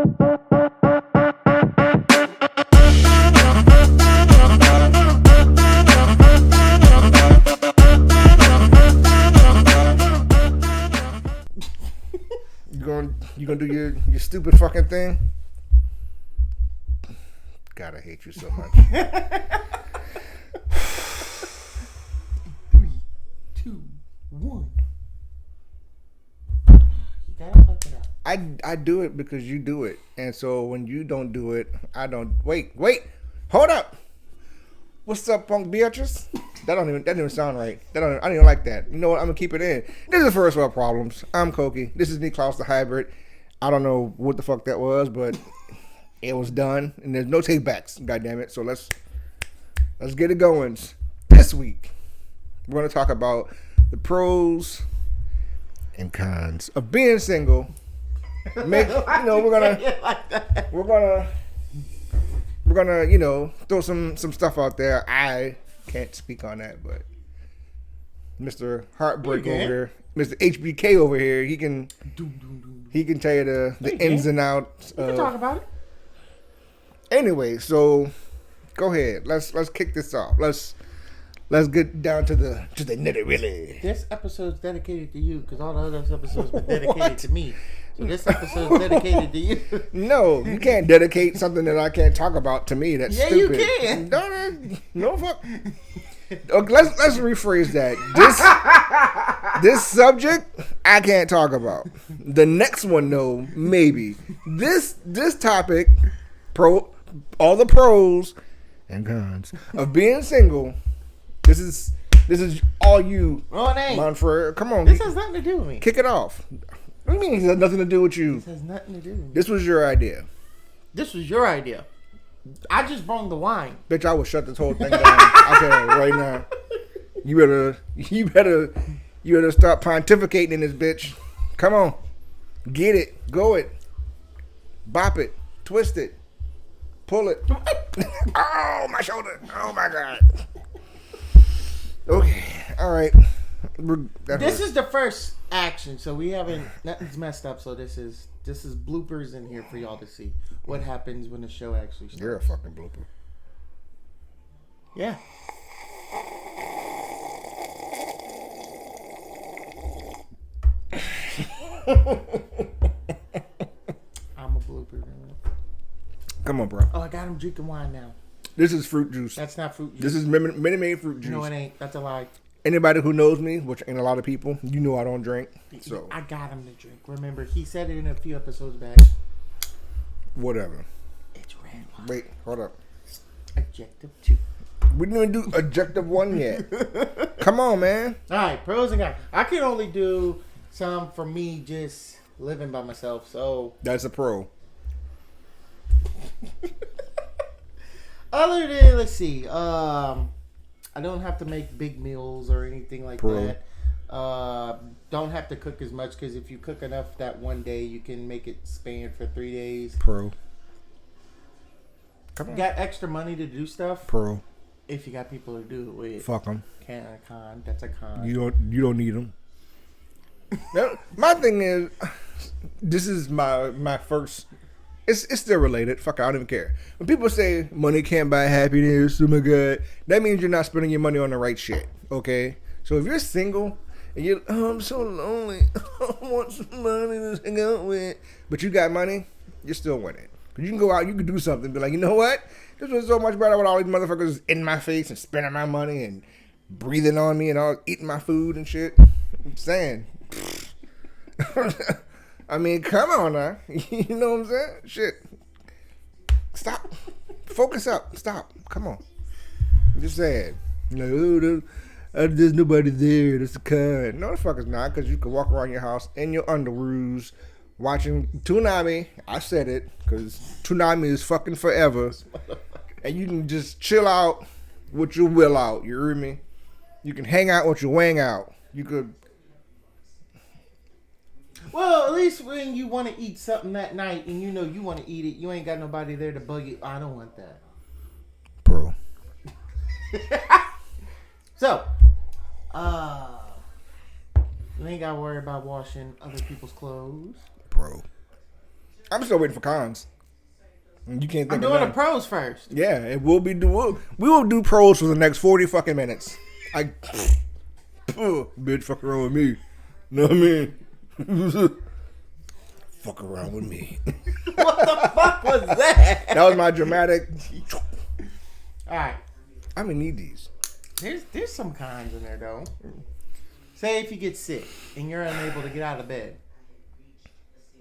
You gonna do your stupid fucking thing? God, I hate you so much. 3, 2, 1. You gotta fuck it up. I do it because you do it, and so when you don't do it, I don't. Wait, hold up. What's up, Punk Beatrice? That didn't even sound right. I don't even like that. You know what? I'm gonna keep it in. This is First World Problems. I'm Koki. This is Niklaus the Hybrid. I don't know what the fuck that was, but it was done, and there's no take backs. God damn it! So let's get it going. This week, we're gonna talk about the pros and cons of being single. We're gonna throw some stuff out there. I can't speak on that, but Mr. Heartbreak over here, Mr. HBK over here, he can tell you the ins and outs. We can talk about it. Anyway, so go ahead. Let's kick this off. Let's get down to the nitty gritty. This episode's dedicated to you because all the other episodes were dedicated to me. So this episode's dedicated to you. No, you can't dedicate something that I can't talk about to me. That's stupid. Yeah, you can. No fuck. Okay, let's rephrase that. This subject I can't talk about. The next one, though, maybe. This topic, all the pros and cons of being single. This is all you, Manfred. Come on. This has nothing to do with me. Kick it off. What do you mean it has nothing to do with you? This has nothing to do with me. This was your idea. This was your idea. I just brought the wine. Bitch, I would shut this whole thing down. I'll tell you right now. You better stop pontificating in this bitch. Come on. Get it. Go it. Bop it. Twist it. Pull it. Oh, my shoulder. Oh, my God. Okay. All right. This is the first action, so we haven't. Nothing's messed up. So this is bloopers in here for y'all to see what happens when the show actually starts. You're a fucking blooper. Yeah. I'm a blooper. Man. Come on, bro. Oh, I got him drinking wine now. This is fruit juice. That's not fruit juice. This is Minute Maid fruit juice. No, it ain't. That's a lie. Anybody who knows me, which ain't a lot of people, you know I don't drink. So I got him to drink. Remember, he said it in a few episodes back. Whatever. It's red wine. Wait, hold up. Adjective 2. We didn't even do Adjective 1 yet. Come on, man. All right, pros and cons. I can only do some for me just living by myself. So that's a pro. Other than, let's see, I don't have to make big meals or anything like that. Don't have to cook as much because if you cook enough that one day, you can make it span for 3 days. Pro. Come on. Got extra money to do stuff. Pro. If you got people to do it with. Fuck them. Con. That's a con. You don't need them. My thing is, this is my first. It's still related. Fuck it, I don't even care. When people say money can't buy happiness, oh my God, that means you're not spending your money on the right shit. Okay? So if you're single and you're, I'm so lonely, I want somebody to hang out with, but you got money, you're still winning. Because you can go out, you can do something, be like, you know what? This was so much better with all these motherfuckers in my face and spending my money and breathing on me and all eating my food and shit. I'm saying. I mean, come on now. You know what I'm saying? Shit. Stop. Focus up. Stop. Come on. I'm just saying. No, there's nobody there. That's a con. No, the fuck is not, because you can walk around your house in your underoos watching Toonami. I said it, because Toonami is fucking forever. And you can just chill out with your will out. You hear me? You can hang out with your wang out. You could. Well, at least when you want to eat something that night and you know you want to eat it, you ain't got nobody there to bug you. I don't want that. Bro. So, you ain't got to worry about washing other people's clothes. Bro. I'm still waiting for cons. You can't think I'm of doing none. the pros first. Yeah, and we will do pros for the next 40 fucking minutes. Bitch, fuck around with me. Know what I mean? Fuck around with me. What the fuck was that? That was my dramatic. All right. I'm gonna need these. There's some cons in there though. Say if you get sick and you're unable to get out of bed.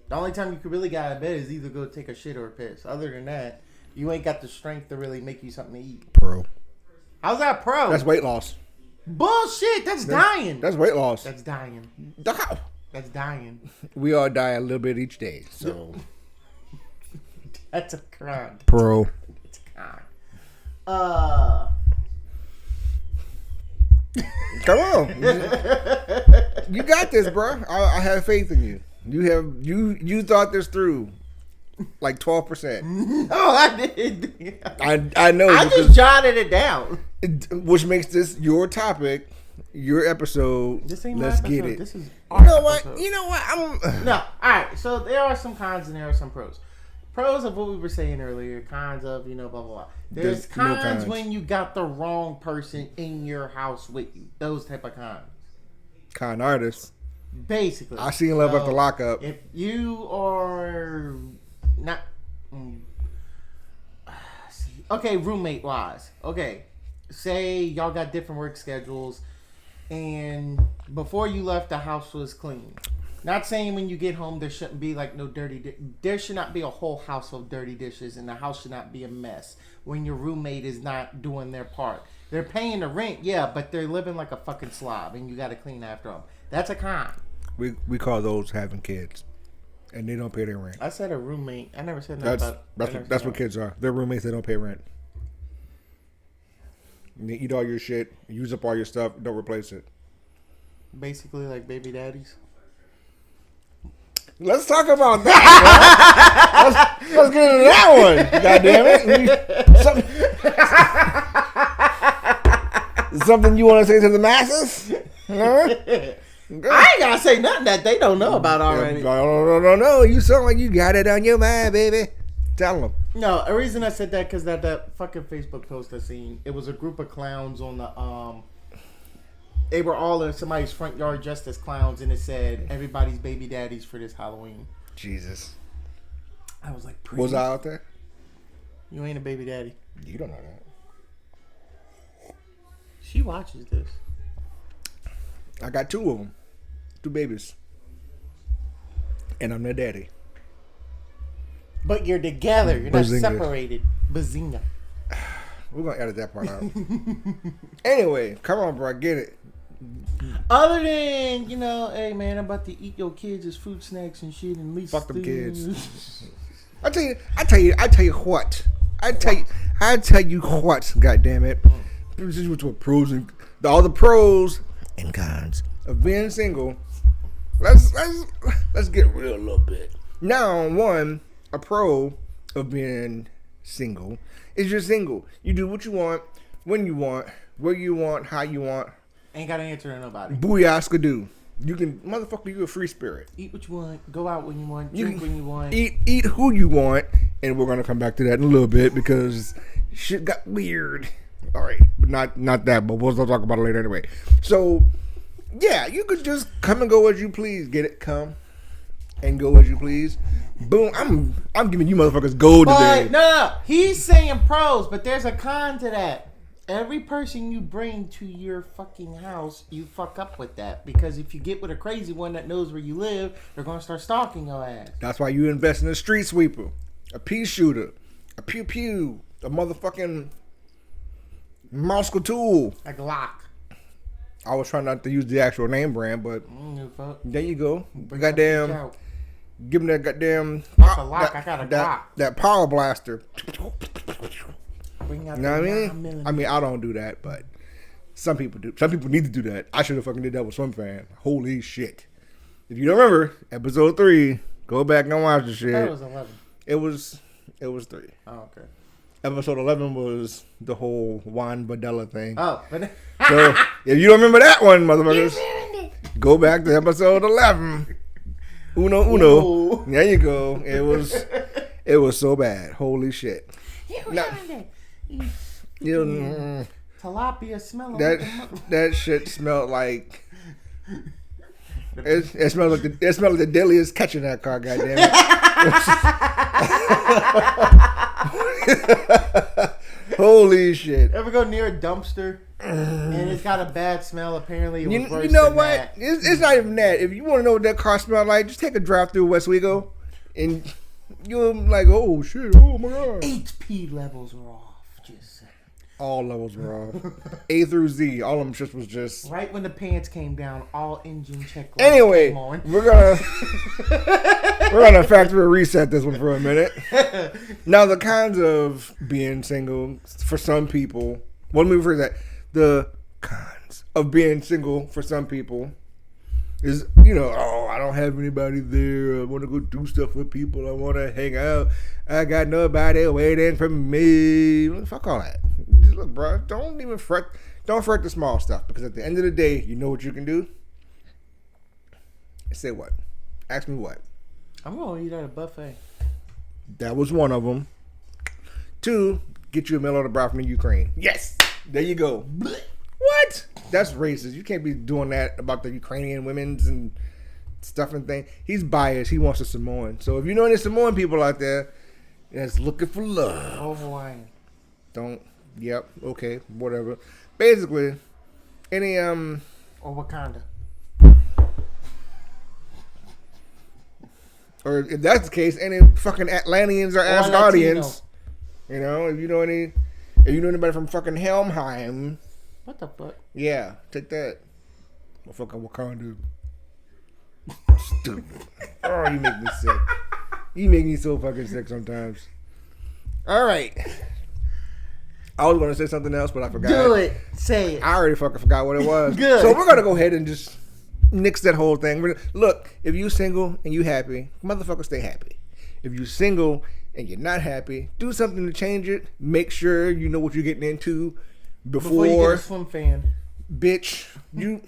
The only time you could really get out of bed is either go take a shit or a piss. Other than that, you ain't got the strength to really make you something to eat. Pro. How's that pro? That's weight loss. Bullshit. That's dying. That's weight loss. That's dying. Stop. That's dying. We all die a little bit each day, so. That's a crime. Pro. It's a crime. Come on. You got this, bro. I have faith in you. You thought this through. Like 12%. No, I did. I know. I just jotted it down. Which makes this your topic, your episode. This ain't Let's my get episode. it. This is You know what? episode. You know what? No. All right. So there are some cons and there are some pros. Pros of what we were saying earlier. Cons of, blah, blah, blah. There's no cons cons. when you got the wrong person in your house with you. Those type of cons. Con artist. Basically. I seen love after lockup. If you are not... Okay, roommate wise. Okay. Say y'all got different work schedules and before you left the house was clean. Not saying when you get home there shouldn't be like no dirty there should not be a whole house of dirty dishes and the house should not be a mess when your roommate is not doing their part. They're paying the rent, yeah, but they're living like a fucking slob and you got to clean after them. That's a con. We call those having kids, and they don't pay their rent. I said a roommate. I never said nothing about. That's what kids are. They're roommates. They don't pay rent. They eat all your shit, use up all your stuff, don't replace it. Basically, like baby daddies. Let's talk about that. let's get into that one. God damn it. Something you want to say to the masses? Huh? I ain't gotta say nothing that they don't know about already. No. You sound like you got it on your mind, baby. Tell them. No, the reason I said that because that fucking Facebook post I seen, it was a group of clowns on the they were all in somebody's front yard dressed as clowns, and it said everybody's baby daddies for this Halloween. Jesus. I was like, was I out there? You ain't a baby daddy. You don't know that. She watches this. I got 2 of them, 2 babies, and I'm their daddy. But you're together. You're not Bazinga. separated. Bazinga. We're gonna edit that part out. Anyway, come on, bro. Get it. Other than, hey man, I'm about to eat your kids as fruit snacks and shit and least Fuck them kids. I tell you what. I tell you what, God damn it. This is what pros and all the pros and cons of being single. Let's get real a little bit. Now, a pro of being single is you're single. You do what you want, when you want, where you want, how you want. Ain't got to answer to nobody. Booyah, do. You can, motherfucker, you a free spirit. Eat what you want, go out when you want, drink when you want. Eat who you want, and we're gonna come back to that in a little bit because shit got weird. All right, but not that, but we'll talk about it later anyway. So, yeah, you could just come and go as you please. Get it? Come and go as you please. Boom! I'm giving you motherfuckers gold today. No, he's saying pros, but there's a con to that. Every person you bring to your fucking house, you fuck up with that. Because if you get with a crazy one that knows where you live, they're going to start stalking your ass. That's why you invest in a street sweeper, a pea shooter, a pew pew, a motherfucking Moscow tool. A Glock. I was trying not to use the actual name brand, but there you go. Goddamn. Give him that goddamn. That's a lock. I got a Glock. That power blaster. Bring out You know what I mean? I mean, I don't do that, but some people do. Some people need to do that. I should have fucking did that with Swim Fan. Holy shit. If you don't remember, episode 3, go back and watch the shit. That was 11. It was 3. Oh, okay. Episode 11 was the whole Juan Badella thing. Oh, but So, if you don't remember that one, motherfuckers, go back to episode 11. Uno. Ooh. There you go. It was so bad. Holy shit. Tilapia smell that shit smelled like it smelled like the deadliest catch in that car. Goddamn it! Holy shit! Ever go near a dumpster and it's got a bad smell? Apparently, it was worse. You know than what? That. It's not even that. If you want to know what that car smelled like, just take a drive through Westwego, and you're like, oh shit! Oh my god! HP levels were off. Just saying. All levels were off. A through Z. All of them shit was just right when the pants came down. All engine check lights anyway, came on. we're gonna factory reset this one for a minute. Now, the kinds of being single for some people. Well, let me rephrase that. The kinds of being single for some people is, oh, I don't have anybody there. I want to go do stuff with people. I want to hang out. I got nobody waiting for me. Fuck all that. Just look, bro, don't even fret. Don't fret the small stuff, because at the end of the day, you know what you can do? Say what? Ask me what? I'm going to eat at a buffet. That was one of them. 2, get you a meal order brought from Ukraine. Yes! There you go. What? That's racist. You can't be doing that about the Ukrainian women's and stuff and things. He's biased. He wants a Samoan. So if you know any Samoan people out there that's looking for love. Oh, Hawaiian. Don't. Yep. Okay. Whatever. Basically, any or Wakanda. Or if that's the case, any fucking Atlanteans or Asgardians. If you know anybody from fucking Helmheim. What the fuck? Yeah, take that. Fucking Wakanda. Stupid. Oh, you make me sick. You make me so fucking sick sometimes. All right. I was going to say something else, but I forgot. Do it. Say it. I already fucking forgot what it was. Good. So we're going to go ahead and just nix that whole thing. Look, if you single and you happy, motherfucker, stay happy. If you single and you're not happy, do something to change it. Make sure you know what you're getting into before you get a swim fan. Bitch, you...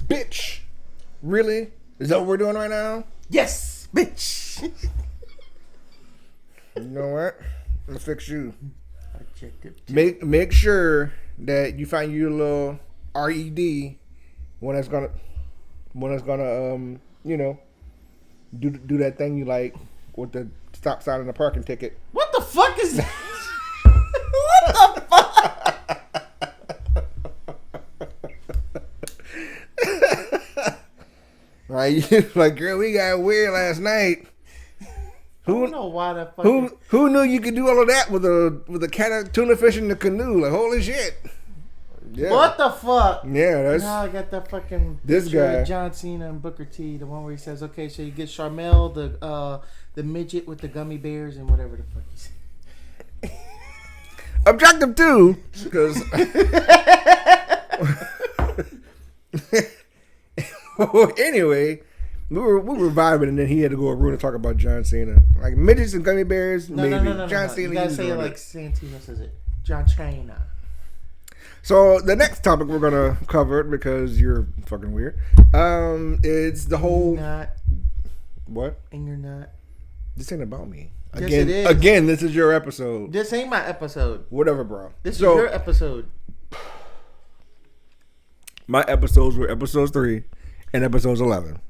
Bitch. Really? Is that what we're doing right now? Yes, bitch. You know what? I'm gonna fix you. I checked it. Make sure that you find your little RED when it's gonna do that thing you like with the stop sign and the parking ticket. What the fuck is that? What the fuck? Right? Like, girl, we got weird last night. I don't know why the fuck. Who knew you could do all of that with a can of tuna fish in the canoe? Like, holy shit. Yeah. What the fuck? Yeah, that's... Now I got that fucking this guy. of John Cena and Booker T, the one where he says, okay, so you get Charmel, the midget with the gummy bears and whatever the fuck he said. Objective too, because... Anyway, we were vibing, and then he had to go around and talk about John Cena. Like, midgets and gummy bears, maybe. No. John Cena, you gotta say it like Santino says it. John Cena. So the next topic we're gonna cover, because you're fucking weird, it's the whole... You're not. What? And you're not. This ain't about me. Yes, Again, it is. Again, this is your episode. This ain't my episode. Whatever, bro. This is your episode. My episodes were episodes 3 and episodes 11.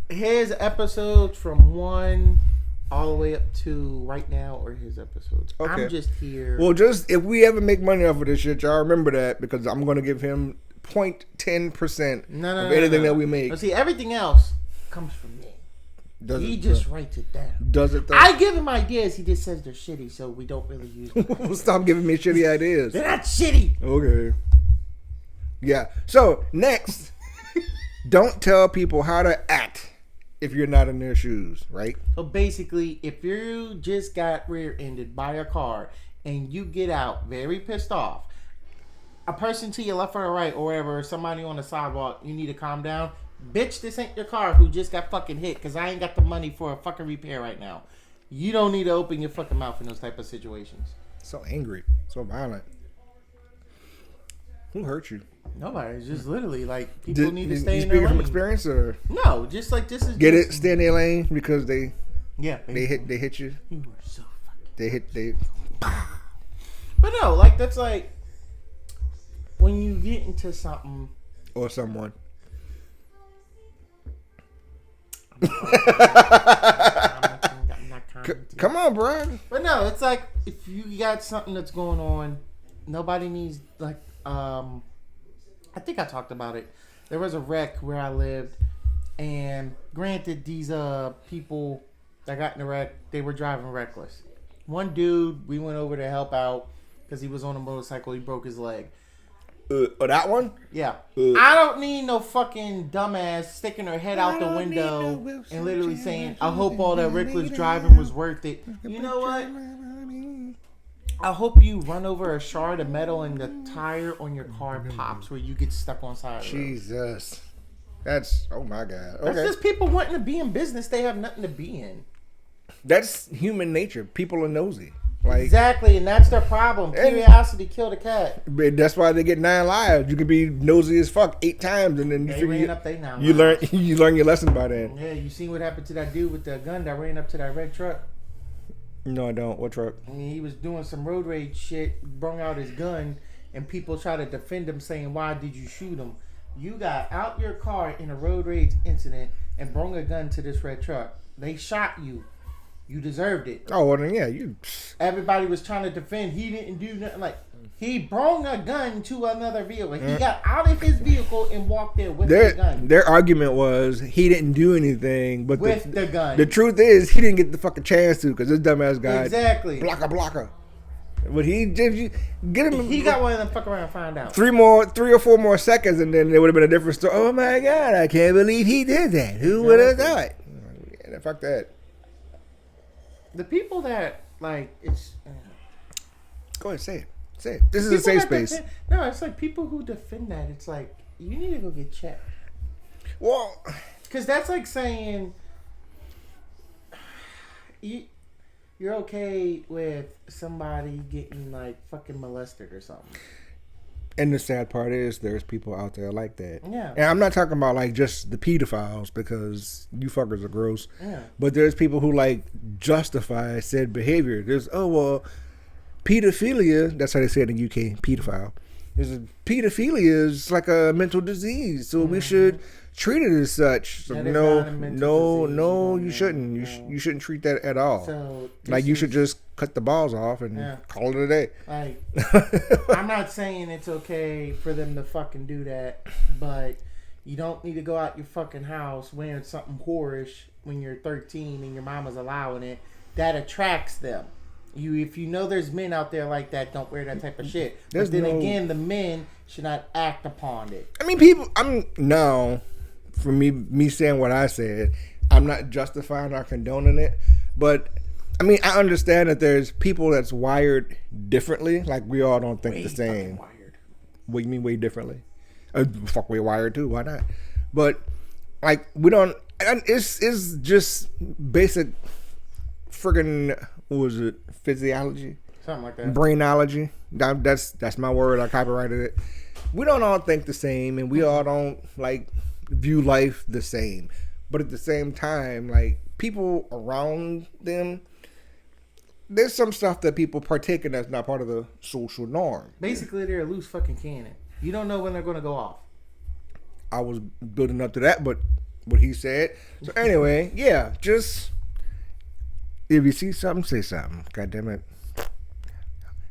His episodes from 1 all the way up to right now are his episodes. Okay. I'm just here. Well, just if we ever make money off of this shit, y'all remember that, because I'm going to give him 0.10% of anything that we make. No, see, everything else comes from me. He just writes it down. Does it though? I give him ideas. He just says they're shitty, so we don't really use them. Stop giving me shitty ideas. They're not shitty. Okay. Yeah. So, next, don't tell people how to act if you're not in their shoes, right? So, basically, if you just got rear-ended by a car and you get out very pissed off, a person to your left or right or wherever, somebody on the sidewalk, you need to calm down. Bitch, this ain't your car who just got fucking hit, because I ain't got the money for a fucking repair right now. You don't need to open your fucking mouth in those type of situations. So angry. So violent. Who hurt you? Nobody. It's just literally like people need to stay you in their speaking from lane. experience or No, just like this is. Get just, it? Stay in their lane because they they hit you. You were so fucking. They. But no, like that's like when you get into something or someone. Come on, bro. But no, it's like if you got something that's going on, nobody needs like I think I talked about it. There was a wreck where I lived, and granted, these people that got in the wreck, they were driving reckless. One dude, we went over to help out because he was on a motorcycle. He broke his leg. That one? Yeah. I don't need no fucking dumbass sticking her head out the window and literally saying, I hope all that reckless driving was worth it. You know what? I hope you run over a shard of metal and the tire on your car pops where you get stuck on side of the road. Jesus. That's, oh my God. Okay. That's just people wanting to be in business they have nothing to be in. That's human nature. People are nosy. Like, exactly, and that's their problem. Curiosity killed a cat. That's why they get 9 lives. You can be nosy as fuck 8 times, and then you learn your lesson by then. Yeah, you seen what happened to that dude with the gun that ran up to that red truck? No, I don't. What truck? I mean, he was doing some road rage shit, brung out his gun, and people try to defend him, saying, "Why did you shoot him? You got out your car in a road rage incident and brung a gun to this red truck. They shot you. You deserved it." Oh, well, then, yeah, you... Everybody was trying to defend. He didn't do nothing. Like, he brung a gun to another vehicle. He got out of his vehicle and walked there with the gun. Their argument was he didn't do anything, but with the gun. The truth is, he didn't get the fucking chance to because this dumbass guy... Exactly. Blocker. But he did get him... He got one of them fuck around and find out. 3 or 4 more seconds, and then it would have been a different story. Oh, my God, I can't believe he did that. Who would have thought? Yeah, fuck that. The people that, like, it's... Go ahead, say it. This is a safe space. No, it's like people who defend that. It's like, you need to go get checked. Well... Because that's like saying... You're okay with somebody getting, like, fucking molested or something. And the sad part is there's people out there like that. Yeah. And I'm not talking about like just the pedophiles because you fuckers are gross. Yeah. But there's people who like justify said behavior. There's, oh, well, pedophilia, that's how they say it in the UK, pedophile. Pedophilia is like a mental disease. So we should treat it as such. So no, you shouldn't. You shouldn't treat that at all. So like you should just cut the balls off and call it a day. Like, I'm not saying it's okay for them to fucking do that, but you don't need to go out your fucking house wearing something whorish when you're 13 and your mama's allowing it. That attracts them. If you know there's men out there like that, don't wear that type of shit. But then again, the men should not act upon it. I mean, for me saying what I said, I'm not justifying or condoning it, but I mean, I understand that there's people that's wired differently. Like, we all don't think the same. Wired. What do you mean way differently? Fuck, we're wired too. Why not? But like, we don't. It's just basic friggin', what was it? Physiology, something like that. Brainology. That's my word. I copyrighted it. We don't all think the same, and we all don't like view life the same. But at the same time, like, people around them, there's some stuff that people partake in that's not part of the social norm. Basically, they're a loose fucking cannon. You don't know when they're going to go off. I was building up to that, but what he said. So anyway, yeah, just if you see something, say something. God damn it.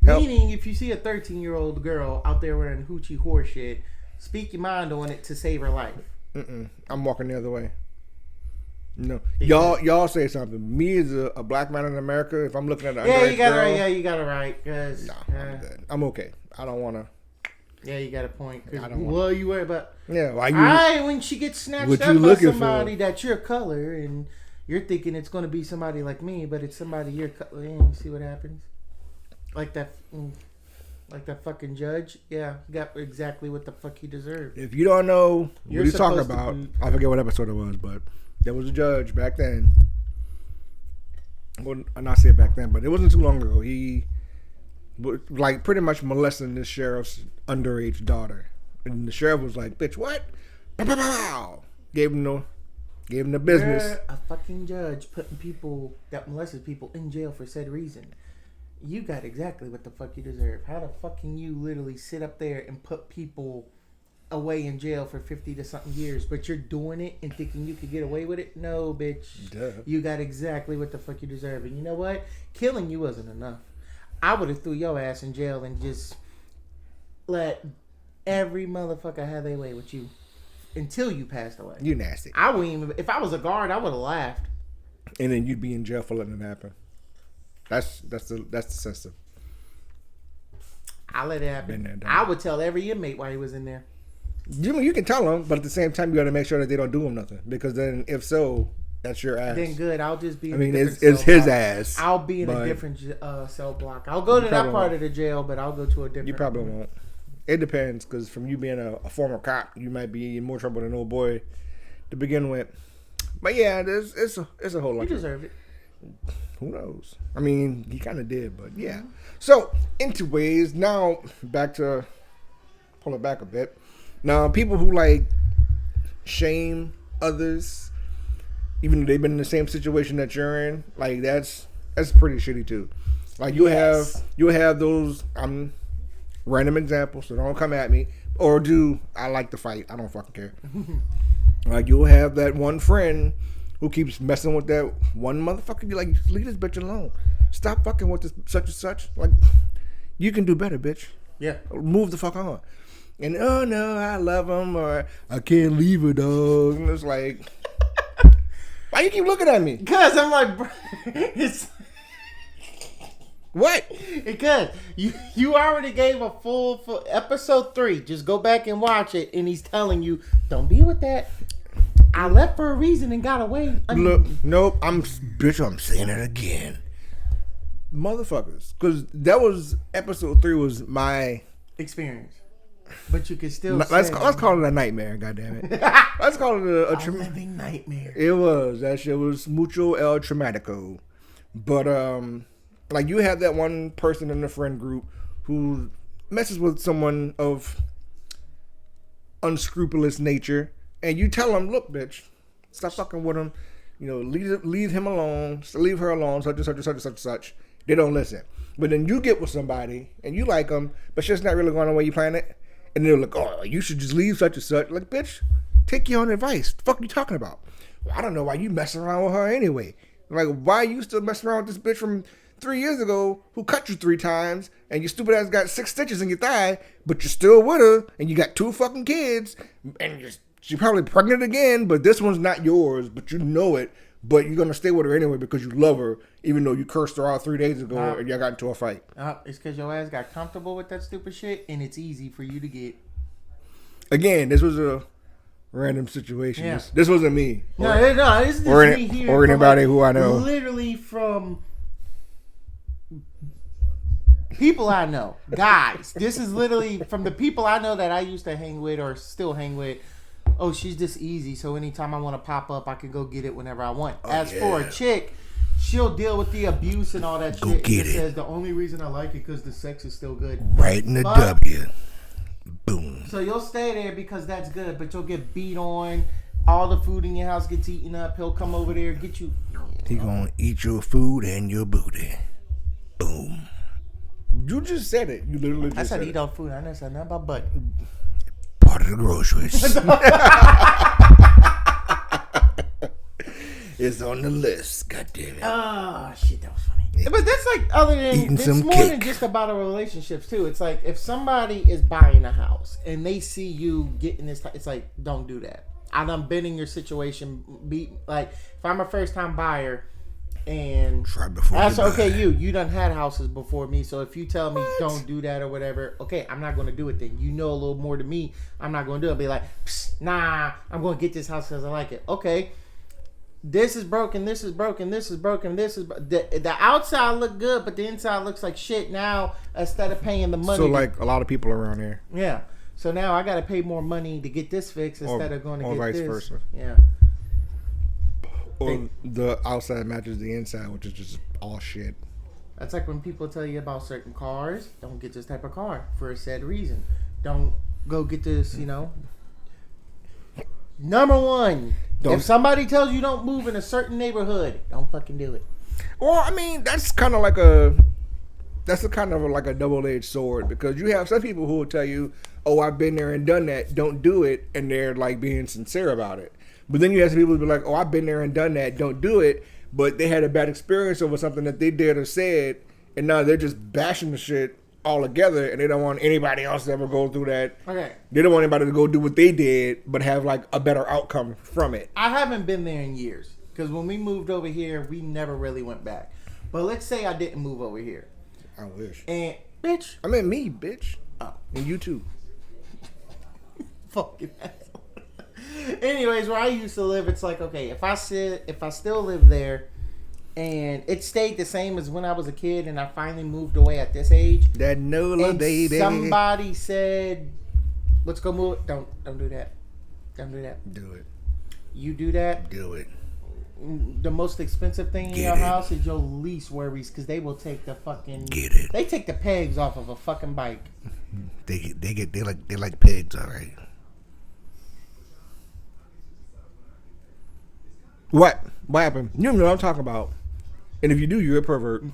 Help. Meaning, if you see a 13-year-old girl out there wearing hoochie horse shit, speak your mind on it to save her life. I'm walking the other way. No, y'all say something. Me as a black man in America, if I'm looking at an underage girl, you got it right. Cause, I'm good. I'm okay. I don't want to. Yeah, you got a point. Well, you worry about. Yeah, why when she gets snatched up by somebody that's your color, and you're thinking it's going to be somebody like me, but it's somebody your color. Yeah, you see what happens? Like that fucking judge. Yeah, he got exactly what the fuck he deserved. If you don't know what he's talking about, I forget what episode it was, but there was a judge back then. Well, I'm not saying back then, but it wasn't too long ago. He like pretty much molesting the sheriff's underage daughter, and the sheriff was like, "Bitch, what?" Pow, pow, pow. Gave him the business. You're a fucking judge putting people that molested people in jail for said reason. You got exactly what the fuck you deserve. How the fuck can you literally sit up there and put people away in jail for 50 to something years, but you're doing it and thinking you could get away with it? No, bitch. Duh. You got exactly what the fuck you deserve. And you know what? Killing you wasn't enough. I would have threw your ass in jail and just let every motherfucker have their way with you until you passed away. You nasty. I wouldn't even. If I was a guard, I would have laughed. And then you'd be in jail for letting it happen. That's the system. I let it happen. Been there, I would tell every inmate why he was in there. You can tell them, but at the same time, you got to make sure that they don't do them nothing. Because then, if so, that's your ass. Then good. I'll just be. I mean, it's his ass. I'll be in a different cell block. I'll go to that part of the jail, but I'll go to a different. You probably won't. It depends, because from you being a former cop, you might be in more trouble than old boy to begin with. But yeah, it's a whole lot. You deserve it. Who knows? I mean, he kind of did, but yeah. So, into ways. Now, pull it back a bit. Now, people who like shame others, even though they've been in the same situation that you're in, like that's pretty shitty too. Like you have those random examples, so don't come at me. Or I like to fight. I don't fucking care. Like you'll have that one friend who keeps messing with that one motherfucker. You're like, leave this bitch alone. Stop fucking with this such and such. Like, you can do better, bitch. Yeah. Move the fuck on. And oh no, I love him, or I can't leave her, dog. And it's like, why you keep looking at me? Because I'm like, bro, it's what? Because you already gave a full episode 3. Just go back and watch it, and he's telling you, don't be with that. I left for a reason and got away. Look, nope. I'm saying it again, motherfuckers. Because that was episode 3 was my experience. But you can still let's call it a nightmare. Goddamn it. Let's call it a living nightmare. It was. That shit was mucho el traumatico. But like you have that one person in the friend group who messes with someone of unscrupulous nature, and you tell them, look, bitch, stop fucking with him. You know, leave him alone. Leave her alone. Such and such and such and such and such. They don't listen. But then you get with somebody and you like them, but shit's not really going the way you plan it. And they're like, oh, you should just leave such and such. Like, bitch, take your own advice. The fuck you talking about? Well, I don't know why you messing around with her anyway. Like, why are you still messing around with this bitch from 3 years ago who cut you 3 times and your stupid ass got 6 stitches in your thigh, but you're still with her and you got 2 fucking kids and she's probably pregnant again, but this one's not yours, but you know it. But you're going to stay with her anyway because you love her, even though you cursed her out 3 days ago and y'all got into a fight. It's because your ass got comfortable with that stupid shit, and it's easy for you to get. Again, this was a random situation. Yeah. This wasn't me. No, this is me here. Or anybody who I know. Literally from people I know. Guys, this is literally from the people I know that I used to hang with or still hang with. Oh, she's this easy, so anytime I want to pop up, I can go get it whenever I want. As for a chick, she'll deal with the abuse and all that go shit. Get it. Says the only reason I like it because the sex is still good. Right in the W. Boom. So you'll stay there because that's good, but you'll get beat on. All the food in your house gets eaten up. He'll come over there, get you. He gonna eat your food and your booty. Boom. You just said it. You literally just said it. I said eat all food. I never said nothing about butt. Part of the groceries. It's on the list. God damn it. Oh, shit, that was funny. But that's like other than it's more than just about our relationships too. It's like if somebody is buying a house and they see you getting this, it's like don't do that. I done been in your situation. Be like if I'm a first time buyer and try before that's okay. You done had houses before me, so if you tell me don't do that or whatever, okay, I'm not going to do it. Then you know a little more than me. I'm not going to do it. I'll be like, nah, I'm going to get this house because I like it. Okay. This is broken. This is broken. This is broken. This is the outside look good, but the inside looks like shit. Now instead of paying the money, so like a lot of people around here. Yeah. So now I got to pay more money to get this fixed instead of going to get vice this. Versa. Yeah. Or the outside matches the inside, which is just all shit. That's like when people tell you about certain cars. Don't get this type of car for a said reason. Don't go get this, Number one, if somebody tells you don't move in a certain neighborhood, don't fucking do it. Well, I mean, that's kind of like a double-edged sword, because you have some people who will tell you, "Oh, I've been there and done that. Don't do it," and they're like being sincere about it. But then you have some people who be like, "Oh, I've been there and done that. Don't do it," but they had a bad experience over something that they did or said, and now they're just bashing the shit all together, and they don't want anybody else to ever go through that. Okay. They don't want anybody to go do what they did, but have like a better outcome from it. I haven't been there in years, because when we moved over here, we never really went back. But let's say I didn't move over here. I wish. And bitch. I mean me, bitch. Oh. And you too. Fucking asshole. Anyways, where I used to live, it's like, okay, if I still live there and it stayed the same as when I was a kid and I finally moved away at this age. That NOLA baby. Somebody said, let's go move it. Don't do that. Don't do that. Do it. You do that. Do it. The most expensive thing in your house is your least worries, because they will take the fucking They take the pegs off of a fucking bike. They like pigs, all right. What happened? You know what I'm talking about. And if you do, you're a pervert.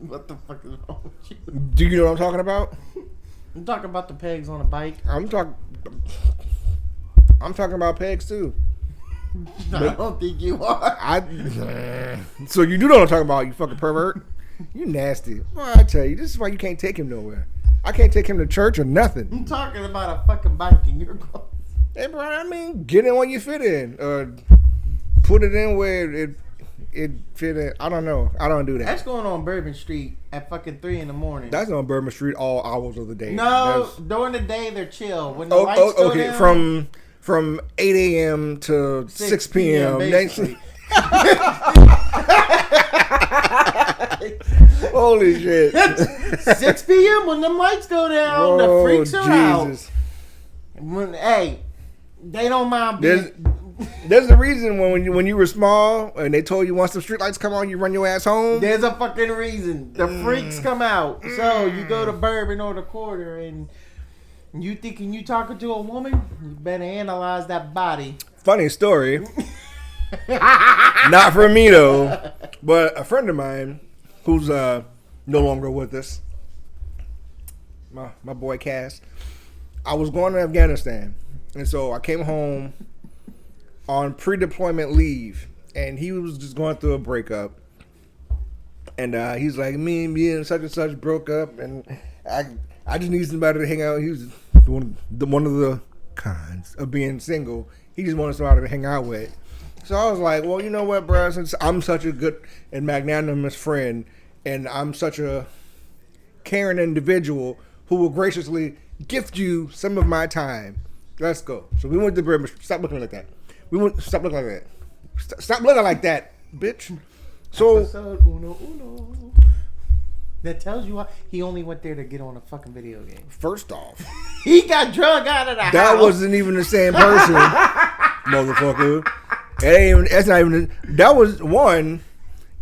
What the fuck is wrong with you? Do you know what I'm talking about? I'm talking about the pegs on a bike. I'm talking about pegs too. I don't think you are. So you do know what I'm talking about, you fucking pervert. You nasty. Well, I tell you, this is why you can't take him nowhere. I can't take him to church or nothing. I'm talking about a fucking bike and you're going. Hey, bro, I mean, get in when you fit in. Put it in where it fit in. I don't know. I don't do that. That's going on Bourbon Street at fucking 3 a.m. That's on Bourbon Street all hours of the day. No, during the day they're chill. When the lights go down, from 8 a.m. to 6 p.m. Holy shit. 6 p.m. when them lights go down, the freaks are out. Hey, they don't mind being... There's a reason when you were small and they told you once the street lights come on, you run your ass home. There's a fucking reason. The freaks come out. So you go to Bourbon or the Quarter and you thinking you talking to a woman, you better analyze that body. Funny story. Not for me though, but a friend of mine who's no longer with us, my boy Cass. I was going to Afghanistan, and so I came home on pre-deployment leave, and he was just going through a breakup, and he's like, me and such and such broke up, and I just need somebody to hang out. He was one of the cons of being single. He just wanted somebody to hang out with. So I was like, well, you know what, bro? Since I'm such a good and magnanimous friend, and I'm such a caring individual who will graciously gift you some of my time, let's go. So we went to Bourbon. Stop looking like that. Stop looking like that. Stop looking like that, bitch. So episode uno. That tells you why he only went there to get on a fucking video game. First off, he got drug out of the house. That wasn't even the same person, motherfucker. That's not even. That was one.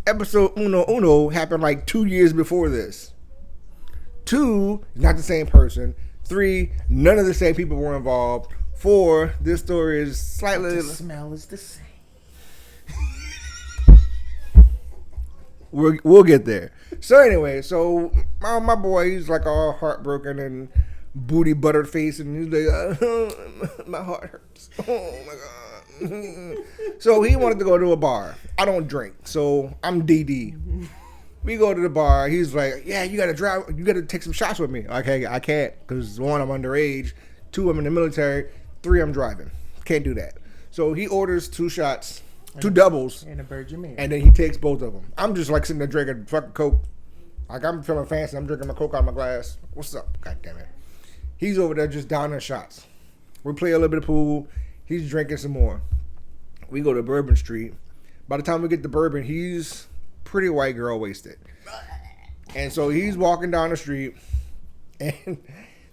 Episode uno happened like 2 years before this. 2, not the same person. 3, none of the same people were involved. 4, this story is slightly. The smell is the same. We'll get there. So anyway, my boy, he's like all heartbroken and booty buttered face, and he's like, my heart hurts. Oh my god. So he wanted to go to a bar. I don't drink, so I'm DD. We go to the bar. He's like, yeah, you gotta drive. You gotta take some shots with me. Okay, I can't, because 1, I'm underage. 2, I'm in the military. 3, I'm driving. Can't do that. So he orders 2 shots. 2 doubles. And a Virgin Mary. And then he takes both of them. I'm just like sitting there drinking fucking Coke. Like I'm feeling fancy. I'm drinking my Coke out of my glass. What's up? God damn it. He's over there just downing shots. We play a little bit of pool. He's drinking some more. We go to Bourbon Street. By the time we get to Bourbon, he's pretty white girl wasted. And so he's walking down the street. And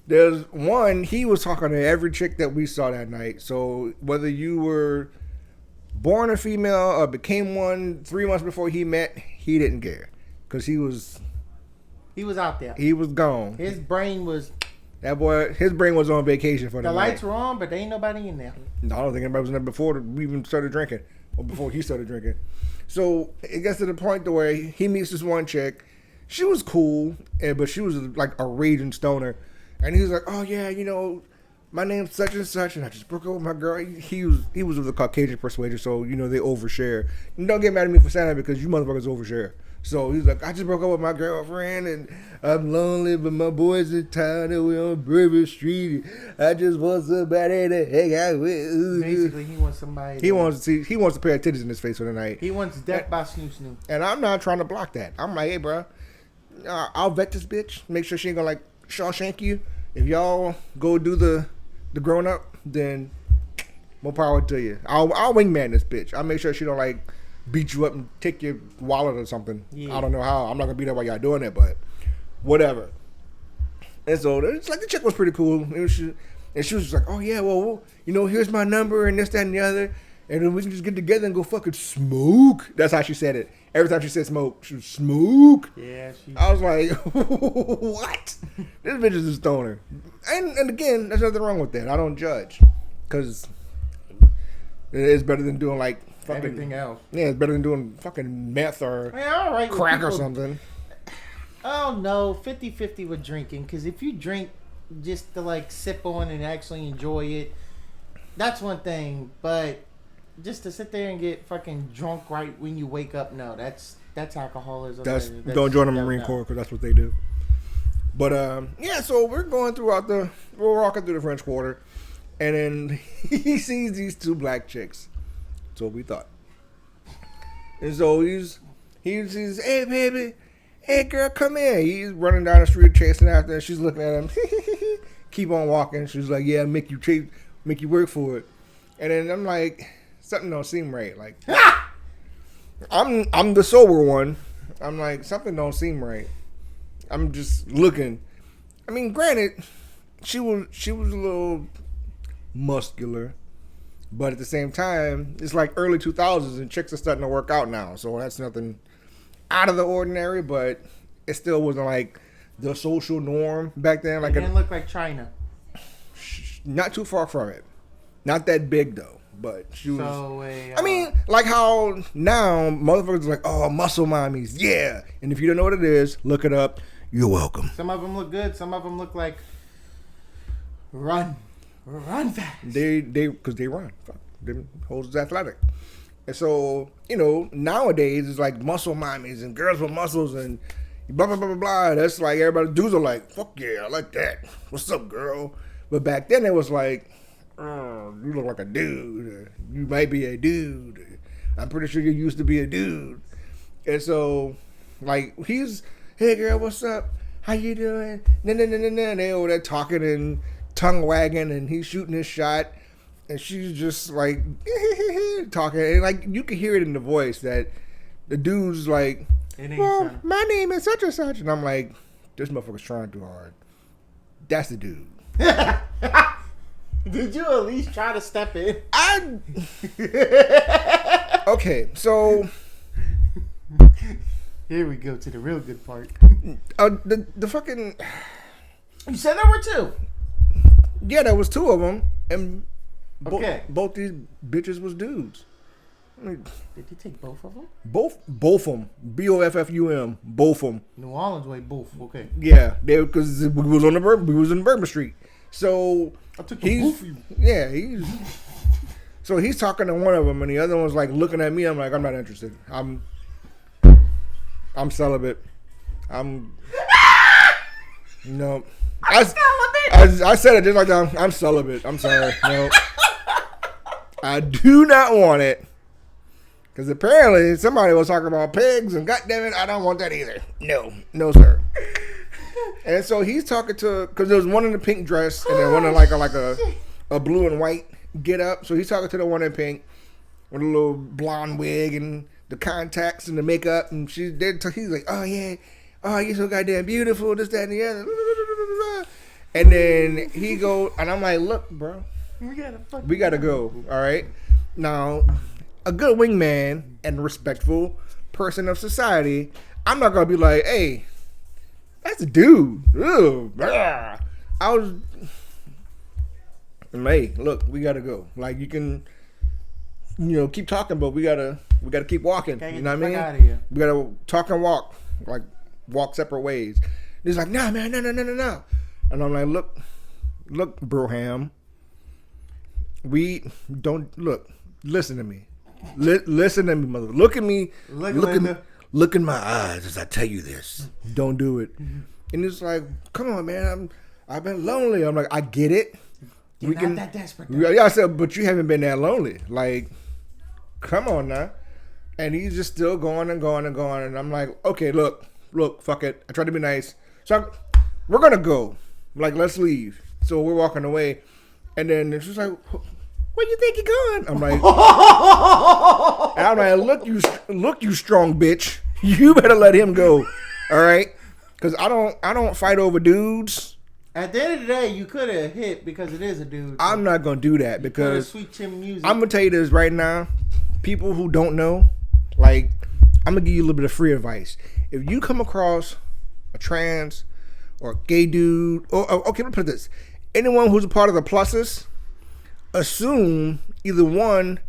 there's one, he was talking to every chick that we saw that night. So whether you were born a female or became one 3 months before he met, he didn't care, because he was He was out there. He was gone. His brain was. That boy, his brain was on vacation for the The night. lights were on, but there ain't nobody in there. No, I don't think anybody was in there before we even started drinking, or before he started drinking. So it gets to the point to where he meets this one chick. She was cool, but she was like a raging stoner. And he was like, "Oh yeah, you know, my name's such and such, and I just broke up with my girl." He was of the Caucasian persuasion, so you know they overshare. And don't get mad at me for saying that because you motherfuckers overshare. So he's like, "I just broke up with my girlfriend, and I'm lonely, but my boys in town, and we're on Brewer Street. I just want somebody to hang out with." Basically, he wants somebody. He wants to pair of titties in his face for the night. He wants death by Snoop Snoop. And I'm not trying to block that. I'm like, "Hey, bro, I'll vet this bitch. Make sure she ain't gonna like Shawshank you. If y'all go do the grown up, then more power to you. I'll wingman this bitch. I'll make sure she don't like beat you up and take your wallet or something. Yeah. I don't know how. I'm not gonna be there while y'all doing it, but whatever." And so it's like the chick was pretty cool. And she was just like, "Oh yeah, well, you know, here's my number and this, that, and the other, and then we can just get together and go fucking smoke." That's how she said it. Every time she said smoke, she was smoke. Yeah, I was like, what? This bitch is a stoner. And again, there's nothing wrong with that. I don't judge, because it is better than doing like fucking everything else. Yeah, it's better than doing fucking meth or crack or something. Oh no, 50-50 with drinking, because if you drink just to like sip on and actually enjoy it, that's one thing. But just to sit there and get fucking drunk right when you wake up, no, that's alcoholism. Don't join the Marine Corps, because that's what they do. But yeah, so we're walking through the French Quarter, and then he sees these two black chicks. So we thought. And so he says, "Hey baby, hey girl, come here." He's running down the street chasing after her. She's looking at him. Keep on walking. She's like, "Yeah, make you work for it." And then I'm like, something don't seem right. Like, I'm the sober one. I'm like, something don't seem right. I'm just looking. I mean, granted, she was a little muscular, but at the same time, it's like early 2000s and chicks are starting to work out now. So that's nothing out of the ordinary, but it still wasn't like the social norm back then. Like, it didn't look like China. Not too far from it. Not that big though. But she was. So, I mean, like how now motherfuckers are like, "Oh, muscle mommies, yeah." And if you don't know what it is, look it up. You're welcome. Some of them look good. Some of them look like run fast. They because they run. Them hoes is athletic. And so, you know, nowadays it's like muscle mommies and girls with muscles and blah blah blah blah blah. That's like everybody dudes are like, "Fuck yeah, I like that. What's up, girl?" But back then it was like, "Oh, you look like a dude. You might be a dude. I'm pretty sure you used to be a dude." And so, like, he's, "Hey girl, what's up? How you doing?" And they over there talking and tongue wagging, and he's shooting his shot, and she's just like talking, and like you can hear it in the voice that the dude's like, "Well, my name is such and such," and I'm like, this motherfucker's trying too hard. That's the dude. Did you at least try to step in? Okay, so here we go to the real good part. The fucking. You said there were two. Yeah, there was two of them, and both these bitches was dudes. I mean, did he take both of them? Both of them. BOFFUM. Both of them. New Orleans way, both. Okay. Yeah, because we was in Bourbon Street. So I took the both of you. Yeah, so he's talking to one of them, and the other one's like looking at me. I'm like, I'm not interested. I'm celibate. No. I said it just like that. I'm celibate. I'm sorry. No. I do not want it. Because apparently somebody was talking about pigs, and goddammit, I don't want that either. No, sir. And so he's talking to, because there was one in the pink dress and then one in like a blue and white get up. So he's talking to the one in pink with a little blonde wig and the contacts and the makeup, and he's like, "Oh yeah, oh you're so goddamn beautiful, this, that, and the other." And then he go, and I'm like, "Look, bro, we gotta go. All right, now a good wingman and respectful person of society, I'm not gonna be like, hey, That's a dude. Ugh. I was. Hey, look, we gotta go. Like you can, keep talking, but we gotta keep walking. You know what I mean? Out of here. We gotta talk and walk, like walk separate ways. And he's like, nah, man, no. And I'm like, look, Broham. We don't look. Listen to me. Listen to me, mother. Look at me. Look in my eyes as I tell you this. Don't do it. And it's like, come on, man. I've been lonely. I'm like, I get it. You're not that desperate. Yeah, I said, but you haven't been that lonely. Like, come on now. And he's just still going and going and going. And I'm like, okay, look, fuck it. I tried to be nice. So we're gonna go. Like, let's leave. So we're walking away. And then it's just like, where you think you're going? I'm like, look, you strong bitch. You better let him go. All right? Because I don't fight over dudes. At the end of the day, you could have hit because it is a dude. I'm not going to do that because sweet chin music. I'm going to tell you this right now. People who don't know, like, I'm going to give you a little bit of free advice. If you come across a trans or a gay dude, or okay, let me put this. Anyone who's a part of the pluses, assume either one,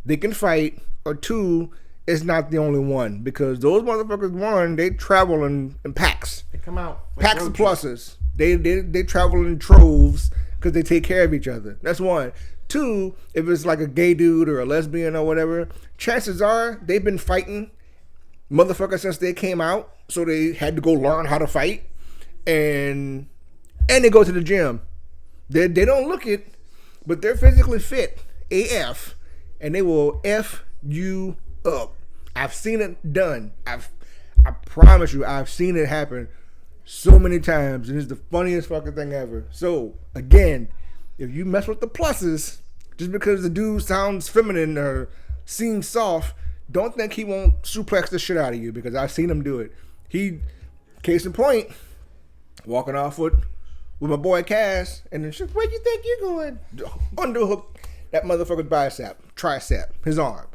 they can fight, or two, it's not the only one. Because those motherfuckers, one, they travel in packs. They come out. Like packs of pluses. They travel in troves because they take care of each other. That's one. Two, if it's like a gay dude or a lesbian or whatever, chances are they've been fighting motherfuckers since they came out. So they had to go learn how to fight. And they go to the gym. They don't look it, but they're physically fit AF, and they will F you up. I've seen it done. I promise you, I've seen it happen so many times, and it's the funniest fucking thing ever. So again, if you mess with the pluses, just because the dude sounds feminine or seems soft, don't think he won't suplex the shit out of you, because I've seen him do it. Case in point, walking off with my boy Cass, and then she's, where you think you're going? Underhook that motherfucker's tricep, his arm.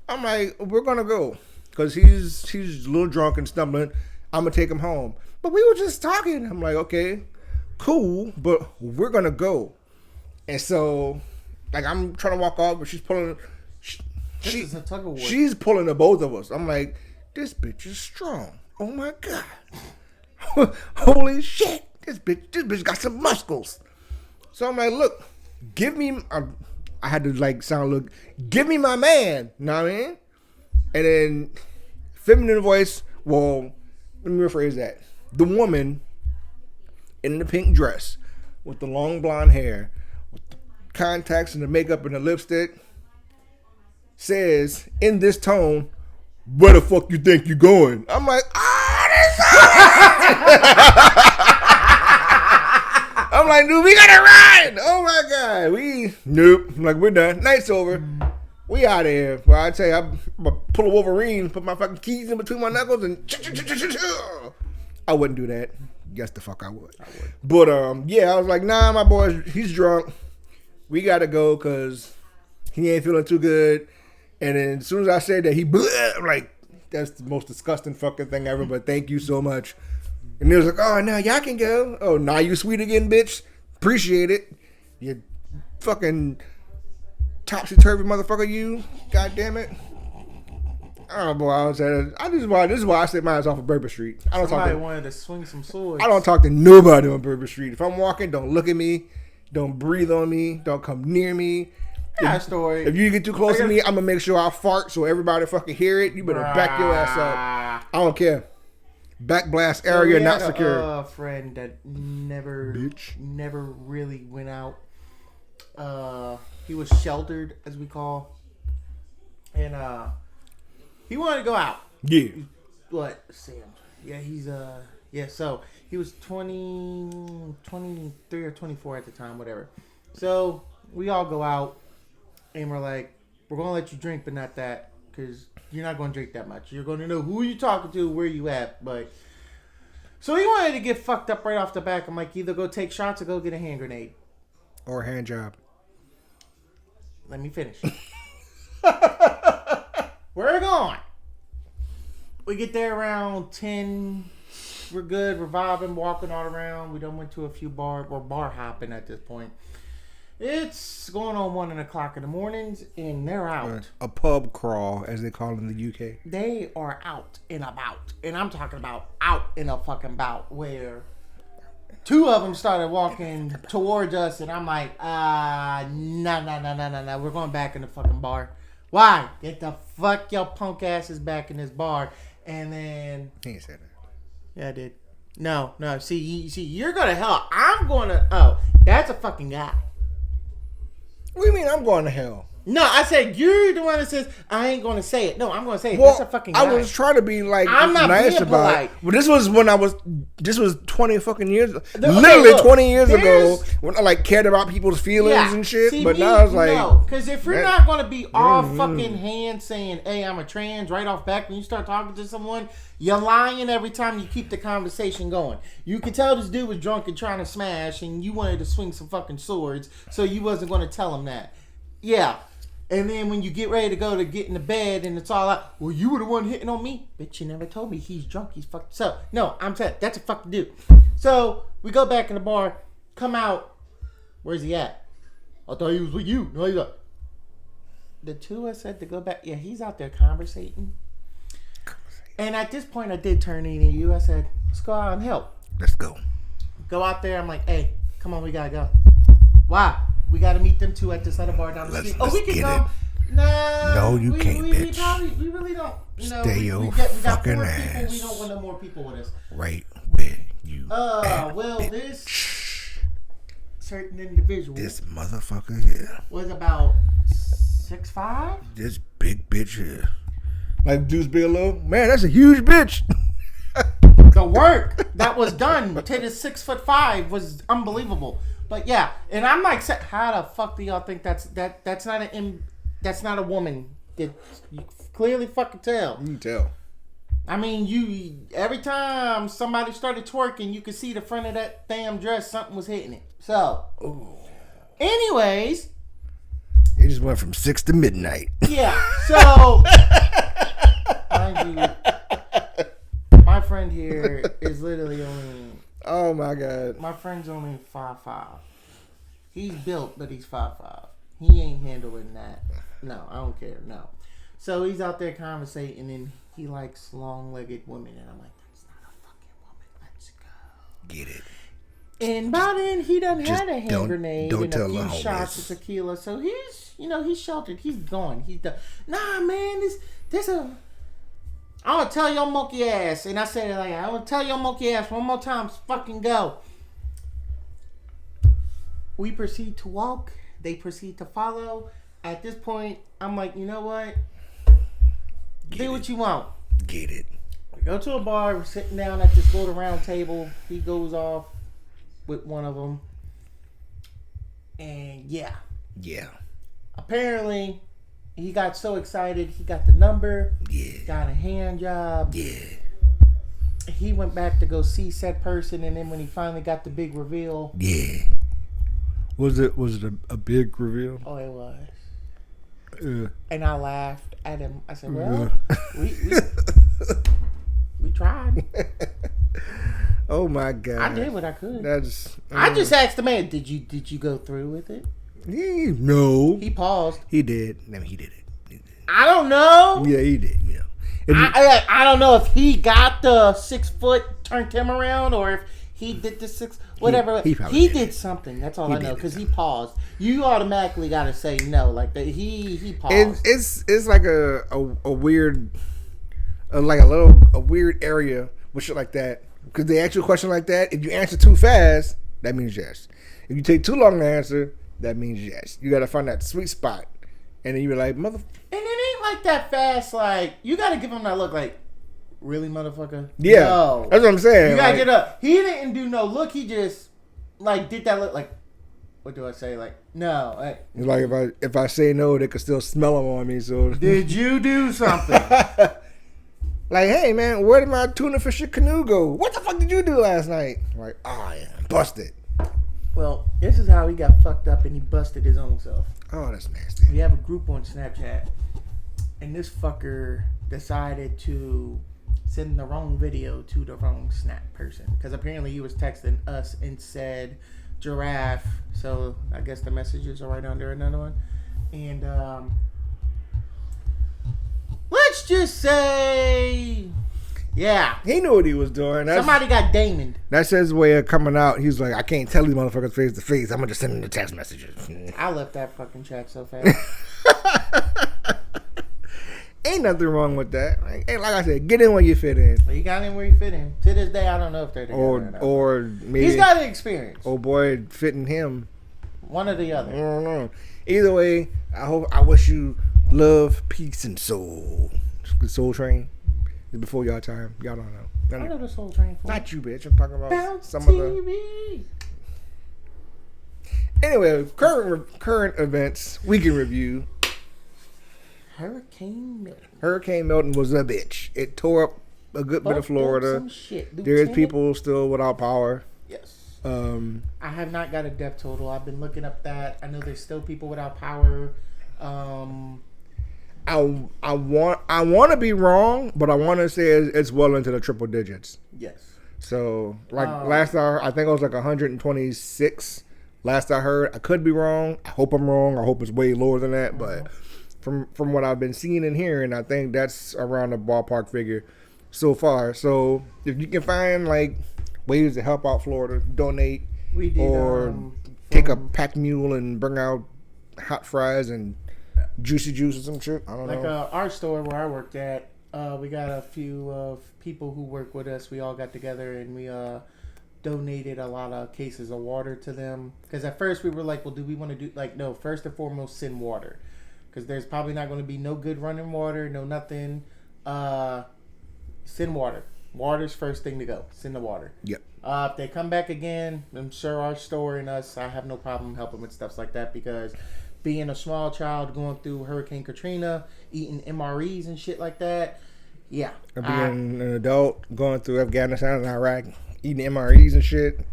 I'm like, we're gonna go, because he's a little drunk and stumbling. I'm gonna take him home. But we were just talking. I'm like, okay, cool, but we're gonna go. And so, like, I'm trying to walk off, but she's pulling. This is a tug of war. She's pulling the both of us. I'm like, this bitch is strong. Oh my god, holy shit, this bitch got some muscles. So I'm like, look, give me. I had to like look. Give me my man. You know what I mean? And then feminine voice. Well, let me rephrase that. The woman in the pink dress with the long blonde hair, with the contacts and the makeup and the lipstick, says in this tone, where the fuck you think you're going? I'm like, I'm like, dude, we gotta ride. Oh my god, nope. I'm like, we're done. Night's over. We out of here. Well, I tell you, I'm gonna pull a Wolverine, put my fucking keys in between my knuckles, and I wouldn't do that. Yes, the fuck I would. But yeah, I was like, nah, my boy, he's drunk. We gotta go because he ain't feeling too good. And then as soon as I said that, I'm like, that's the most disgusting fucking thing ever. But thank you so much. And he was like, oh, now y'all can go. Oh, now you sweet again, bitch. Appreciate it. You fucking topsy-turvy motherfucker, you. God damn it. Oh, boy, this is why I sit mine off of Bourbon Street. Somebody wanted to swing some swords. I don't talk to nobody on Bourbon Street. If I'm walking, don't look at me. Don't breathe on me. Don't come near me. Story. If you get too close to me, I'm going to make sure I fart so everybody fucking hear it. You better back your ass up. I don't care. Back blast area not secure. A friend that never really went out. He was sheltered, as we call, and he wanted to go out. Yeah. What, Sam? Yeah, he's so he was 23 or 24 at the time, whatever. So we all go out, and we're like, we're gonna let you drink, but not that, because you're not gonna drink that much. You're gonna know who you talking to, where you at, but. So he wanted to get fucked up right off the back. I'm like, either go take shots or go get a hand grenade. Or a hand job. Let me finish. We're going. We get there around 10, We're good. We're vibing, walking all around. We done went to a few bars. We're bar hopping at this point. It's going on 1:00 in the mornings, and they're out. A pub crawl, as they call it in the UK. They are out and about. And I'm talking about out in a fucking bout, where 2 of them started walking towards us, and I'm like, no. We're going back in the fucking bar. Why? Get the fuck your punk asses back in this bar. And then... He ain't said that. Yeah, I did. No. See, you're going to hell. I'm going to... Oh, that's a fucking guy. What do you mean I'm going to hell? No, I said you're the one that says I ain't going to say it. No, I'm going to say it. Well, that's a fucking guy. I was trying to be like I'm not nice being about polite. it. But this was when this was 20 fucking years literally 20 years ago when I like cared about people's feelings and shit. See, but now it's like... No, because if you're not going to be all fucking hands saying, hey, I'm a trans right off back when you start talking to someone, you're lying every time you keep the conversation going. You could tell this dude was drunk and trying to smash and you wanted to swing some fucking swords, so you wasn't going to tell him that. Yeah. And then when you get ready to go to get in the bed and it's all out, well, you were the one hitting on me. Bitch, you never told me he's drunk. He's fucked. So, no, I'm saying that's a fucking dude. So, we go back in the bar, come out. Where's he at? I thought he was with you. No, he's not. The 2 I said to go back. Yeah, he's out there conversating. And at this point, I did turn to you. I said, let's go out and help. Let's go. Go out there. I'm like, hey, come on, we gotta go. Why? We got to meet them 2 at this other bar down the street. Oh, we can go. Nah. No, you can't, bitch. We really don't. You know, Stay your fucking ass. People. We don't want no more people with us. Right where you at, well, bitch. This certain individual. This motherfucker here. Was about 6'5". This big bitch here. Like Deuce Bigelow? Man, that's a huge bitch. The work that was done to this 6'5" was unbelievable. But yeah, and I'm like, how the fuck do y'all think that's not a woman? You clearly fucking tell. You can tell. I mean, every time somebody started twerking, you could see the front of that damn dress. Something was hitting it. So, anyways, it just went from 6 to midnight. Yeah. So, mind you, my friend here is literally only. Oh my god. My friend's only 5'5". He's built, but he's 5'5". He ain't handling that. No, I don't care. No. So he's out there conversating, and he likes long-legged women, and I'm like, that's not a fucking woman. Let's go. Get it. And by then, he done had a hand grenade and a few shots of tequila, so he's sheltered. He's gone. He's done. Nah, man, this a. I'm gonna tell your monkey ass, and I said it like I'm gonna tell your monkey ass one more time. Fucking go. We proceed to walk. They proceed to follow. At this point, I'm like, you know what? Do what you want. Get it. We go to a bar. We're sitting down at this little round table. He goes off with one of them, and yeah. Apparently. He got so excited, he got the number, got a hand job. He went back to go see said person, and then when he finally got the big reveal. Was it a big reveal? Oh, it was. And I laughed at him. I said, well, we tried. Oh my god. I did what I could. I just asked the man, did you go through with it? No. He paused. He did. I mean, he did it. I don't know. Yeah, he did. Yeah. I don't know if he got the 6 foot, turned him around, or if he did the 6, whatever. He did something. That's all I know, because he paused. You automatically got to say no, like that. He paused. It's like a weird, like a weird area with shit like that. Because they ask you a question like that, if you answer too fast, that means yes. If you take too long to answer, that means yes. You got to find that sweet spot. And then you be like, mother... And it ain't like that fast, like, you got to give him that look like, really, motherfucker? Yeah. No. That's what I'm saying. You got to get up. He didn't do no look. He just, like, did that look like, what do I say? Like, no. Like, if I say no, they could still smell them on me, so... Did you do something? Like, hey, man, where did my tuna fish canoe go? What the fuck did you do last night? I'm like, yeah, busted. Well, this is how he got fucked up and he busted his own self. Oh, that's nasty. We have a group on Snapchat, and this fucker decided to send the wrong video to the wrong Snap person. Because apparently he was texting us and said giraffe. So I guess the messages are right under another one. And let's just say, yeah. He knew what he was doing. Somebody got Damon. That's his way of coming out. He's like, I can't tell these motherfuckers face to face. I'm going to just send them the text messages. I left that fucking chat so fast. Ain't nothing wrong with that. Like I said, get in where you fit in. He got in where he fit in. To this day, I don't know if they're together or not. Or maybe he's got the experience. Oh boy, fitting him. One or the other. I don't know. Either way, I wish you love, peace, and soul. The Soul Train is before y'all time. Y'all don't know. I know the Soul Train. Not you, bitch. I'm talking about Bounce some TV. of the. Anyway, current events we can review. Hurricane Milton was a bitch. It tore up a good bit of Florida. There's people still without power. Yes. I have not got a death total. I've been looking up that. I know there's still people without power. I want to be wrong, but I want to say it's well into the triple digits. Yes. So last I think it was like 126. Last I heard, I could be wrong. I hope I'm wrong. I hope it's way lower than that, but. From what I've been seeing and hearing, I think that's around the ballpark figure so far. So if you can find like ways to help out Florida, donate, or take a pack mule and bring out hot fries and juicy juice or some shit. I don't know. Like our store where I worked at, we got a few people who work with us. We all got together and we donated a lot of cases of water to them. Because at first we were like, well, do we want to do no? First and foremost, send water. Because there's probably not going to be no good running water, no nothing. Send water. Water's first thing to go. Send the water. Yep. If they come back again, I'm sure our store and us, I have no problem helping with stuff like that. Because being a small child going through Hurricane Katrina, eating MREs and shit like that, yeah. Being an adult going through Afghanistan and Iraq, eating MREs and shit.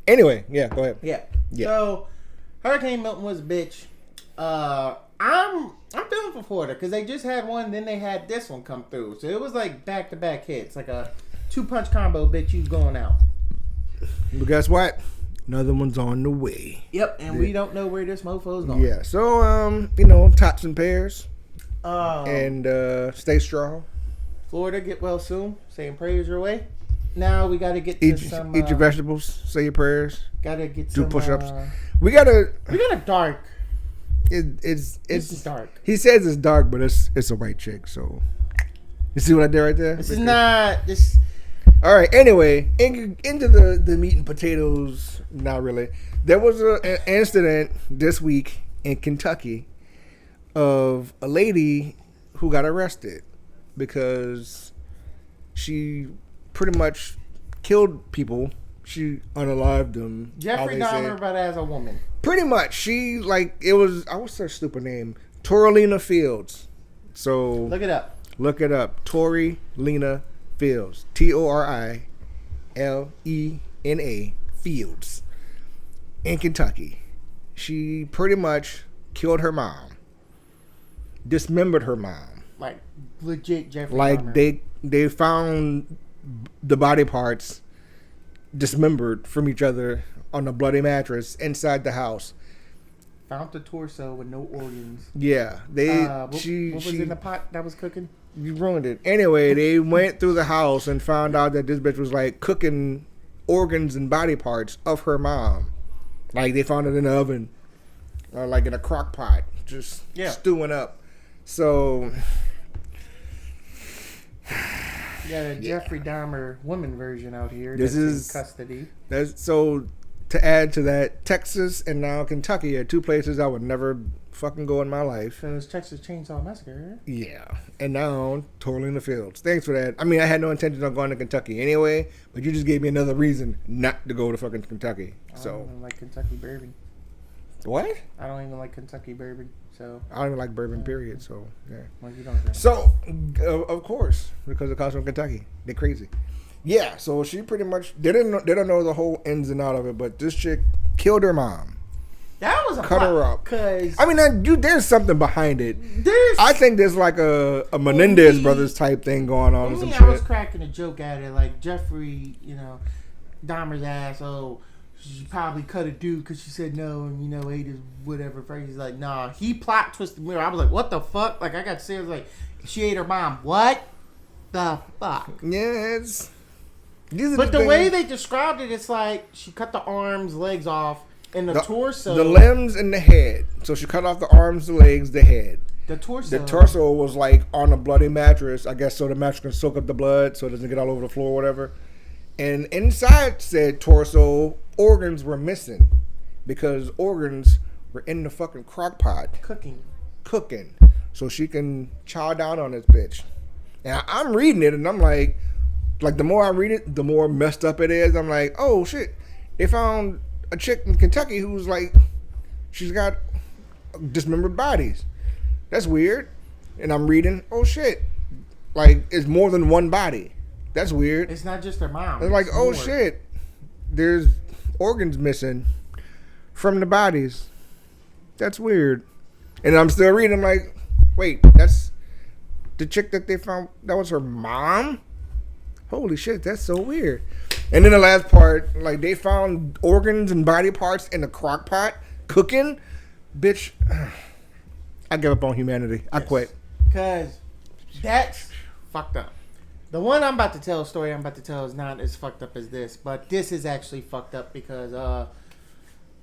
Anyway, yeah, go ahead. Yeah. So, Hurricane Milton was a bitch. I'm feeling for Florida because they just had one, then they had this one come through. So it was like back-to-back hits, like a 2-punch combo. Bitch, you going out. But guess what? Another one's on the way. Yep, and we don't know where this mofo's going. Yeah, so tops and pairs, and stay strong. Florida, get well soon. Saying prayers your way. Now we got to get to some. Eat your vegetables. Say your prayers. Got to get do some push-ups. We got a dark. It's dark. He says it's dark, but it's a white chick. So you see what I did right there? This is not this. All right. Anyway, into the meat and potatoes. Not really. There was an incident this week in Kentucky of a lady who got arrested because she pretty much killed people. She unalived them. Jeffrey Dahmer, but as a woman. Pretty much. She, what's her stupid name? Toralina Fields. So. Look it up. Toralina Fields. Torilena Fields. In Kentucky. She pretty much killed her mom. Dismembered her mom. Like, legit Jeffrey Dahmer. They found the body parts dismembered from each other on a bloody mattress inside the house. Found the torso with no organs. Yeah, what was in the pot that was cooking? You ruined it. Anyway, they went through the house and found out that this bitch was like cooking organs and body parts of her mom. Like they found it in the oven, or like in a crock pot, just stewing up. So. Yeah, Jeffrey Dahmer woman version out here. This is in custody. So to add to that, Texas and now Kentucky are two places I would never fucking go in my life. So it's Texas Chainsaw Massacre. Yeah, and now Toralina Fields. Thanks for that. I mean, I had no intention of going to Kentucky anyway, but you just gave me another reason not to go to fucking Kentucky. I don't even like Kentucky bourbon. What? I don't even like Kentucky bourbon. So I don't even like bourbon, period. So yeah. Well, you don't drink. So of course, because it comes from Kentucky, they're crazy. Yeah. So she pretty much they don't know the whole ins and out of it, but this chick killed her mom That was a cut her up. Cause I mean, there's something behind it. I think there's like a Menendez brothers type thing going on. Some shit. I was cracking a joke at it, like Jeffrey, Dahmer's ass. Oh, she probably cut a dude because she said no, and ate his whatever. He's like, nah. He plot twisted mirror. I was like, what the fuck? Like I got serious. Like she ate her mom. What the fuck? Yeah, but the way they described it, it's like she cut the arms, legs off. And the torso. The limbs and the head. So she cut off the arms, the legs, the head. The torso. The torso was like on a bloody mattress, I guess, so the mattress can soak up the blood so it doesn't get all over the floor or whatever. And inside said torso, organs were missing because organs were in the fucking crock pot. Cooking. So she can chow down on this bitch. And I'm reading it and I'm like the more I read it, the more messed up it is. I'm like, oh shit. They found a chick in Kentucky who's like, she's got dismembered bodies. That's weird. And I'm reading, oh shit, like it's more than one body. That's weird. It's not just her mom. It's like, oh shit, there's organs missing from the bodies. That's weird. And I'm still reading. I'm like, wait, that's the chick that they found. That was her mom. Holy shit, that's so weird. And then the last part, like they found organs and body parts in a crock pot cooking. Bitch, I give up on humanity. I quit. Because that's fucked up. The one I'm about to tell, story I'm about to tell is not as fucked up as this. But this is actually fucked up because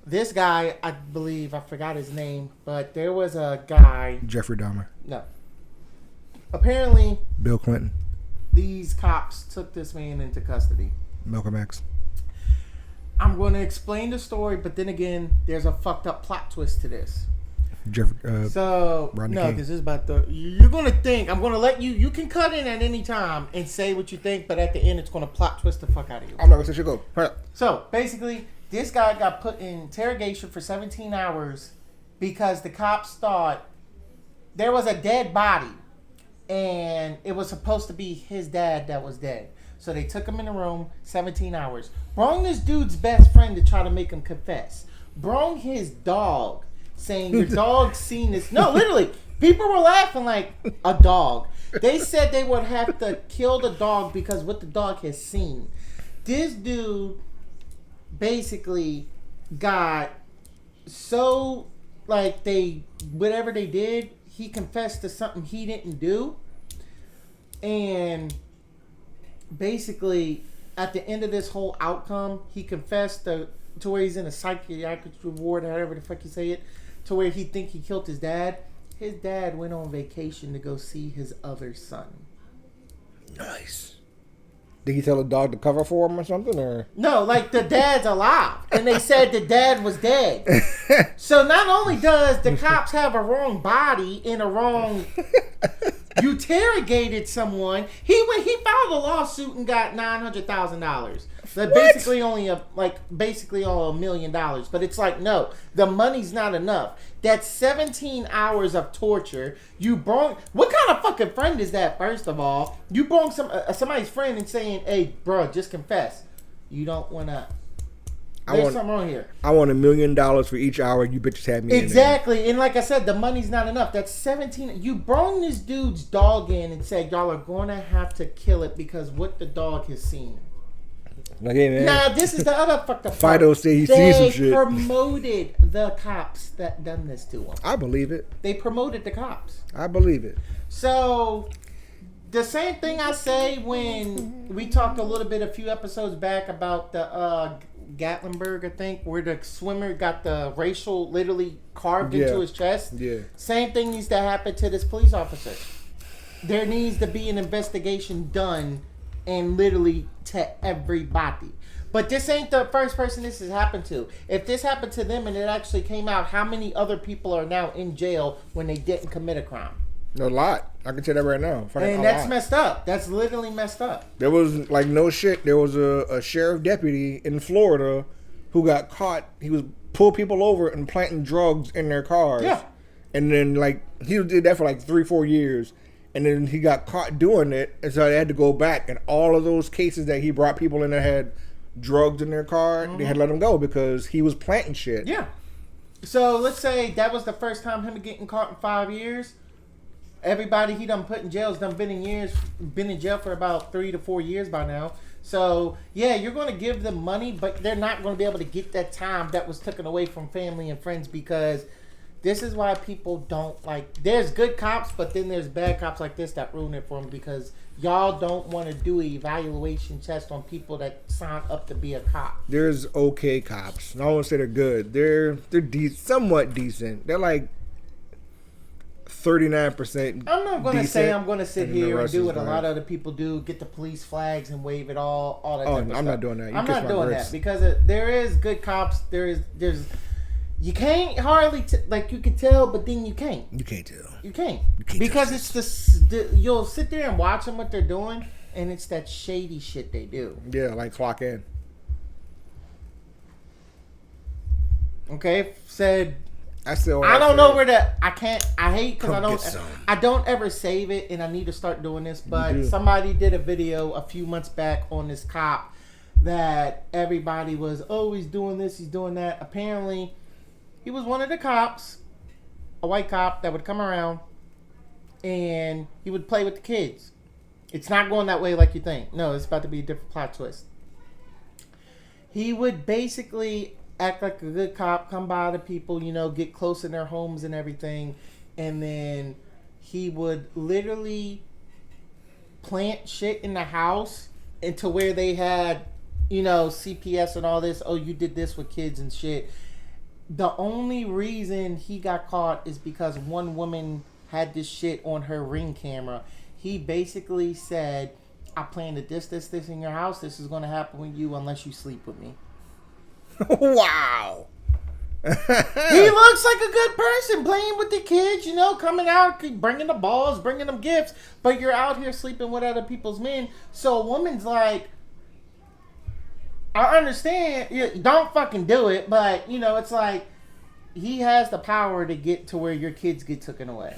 this guy, I believe, I forgot his name, but there was a guy. Jeffrey Dahmer. No. Apparently. Bill Clinton. These cops took this man into custody. Malcolm X. I'm going to explain the story, but then again, there's a fucked up plot twist to this. Rodney King. Because it's about you're going to think, I'm going to let you can cut in at any time and say what you think, but at the end, it's going to plot twist the fuck out of you. I'm not going to say shit. Go. Hurry up. So, basically, this guy got put in interrogation for 17 hours because the cops thought there was a dead body and it was supposed to be his dad that was dead. So they took him in the room, 17 hours. Brung this dude's best friend to try to make him confess. Brung his dog, saying your dog's seen this. No, literally, people were laughing like a dog. They said they would have to kill the dog because what the dog has seen. This dude basically got so, like, whatever they did, he confessed to something he didn't do. And basically, at the end of this whole outcome, he confessed to where he's in a psychiatric ward, however the fuck you say it, to where he think he killed his dad. His dad went on vacation to go see his other son. Nice. Did he tell the dog to cover for him or something? Or no, like the dad's alive, and they said the dad was dead. So not only does the cops have a wrong body and a wrong, you interrogated someone. He filed a lawsuit and got $900,000. That basically only $1 million. But it's like, no, the money's not enough. That's 17 hours of torture. You brought, what kind of fucking friend is that? First of all, you brought somebody's friend and saying, "Hey, bro, just confess." You don't want to. There's something wrong here. I want $1 million for each hour you bitches had me. Exactly, and like I said, the money's not enough. That's 17. You brought this dude's dog in and said, "Y'all are going to have to kill it because what the dog has seen." Like, hey, man. Now, this is the other fucked up part. Fido said he seen some shit. They promoted the cops that done this to him. I believe it. They promoted the cops. I believe it. So, the same thing I say when we talked a few episodes back about the Gatlinburg, I think, where the swimmer got the racial literally carved into his chest. Yeah. Same thing needs to happen to this police officer. There needs to be an investigation done and literally to everybody. But this ain't the first person this has happened to. If this happened to them and it actually came out, how many other people are now in jail when they didn't commit a crime? A lot. I can tell that right now. And that's messed up. That's literally messed up. There was, like, no shit. There was a sheriff deputy in Florida who got caught. He was pull people over and planting drugs in their cars. Yeah. And then, like, he did that for like 3-4 years. And then he got caught doing it, and so they had to go back. And all of those cases that he brought people in that had drugs in their car, they had to let him go because he was planting shit. Yeah. So let's say that was the first time him getting caught in 5 years. Everybody he done put in jail has done been in jail for about 3 to 4 years by now. So yeah, you're going to give them money, but they're not going to be able to get that time that was taken away from family and friends, because this is why people don't like. There's good cops, but then there's bad cops like this that ruin it for them, because y'all don't want to do an evaluation test on people that sign up to be a cop. There's okay cops. I don't want to say they're good. They're somewhat decent. They're like 39%. I'm not going to say I'm going to sit here and do what a lot of of other people do, get the police flags and wave it all that type of stuff. I'm not doing that. I'm not doing that, because there is good cops. There's you can't hardly like, you can tell, but then you can't. You can't tell. You can't because it's you'll sit there and watch them what they're doing, and it's that shady shit they do. Yeah, like clock in. Okay, said. I don't know where I hate because I don't ever save it, and I need to start doing this. But somebody did a video a few months back on this cop that everybody was, oh, he's doing this, he's doing that. Apparently, he was one of the cops, a white cop that would come around, and he would play with the kids. It's not going that way like you think. No, it's about to be a different plot twist. He would basically act like a good cop, come by the people, get close in their homes and everything, and then he would literally plant shit in the house into where they had, CPS and all this. Oh, you did this with kids and shit. The only reason he got caught is because one woman had this shit on her Ring camera. He basically said, I plan to this in your house. This is going to happen with you unless you sleep with me. Wow. He looks like a good person, playing with the kids, coming out, bringing the balls, bringing them gifts, but you're out here sleeping with other people's men. So a woman's like, I understand, don't fucking do it, but, it's like, he has the power to get to where your kids get taken away.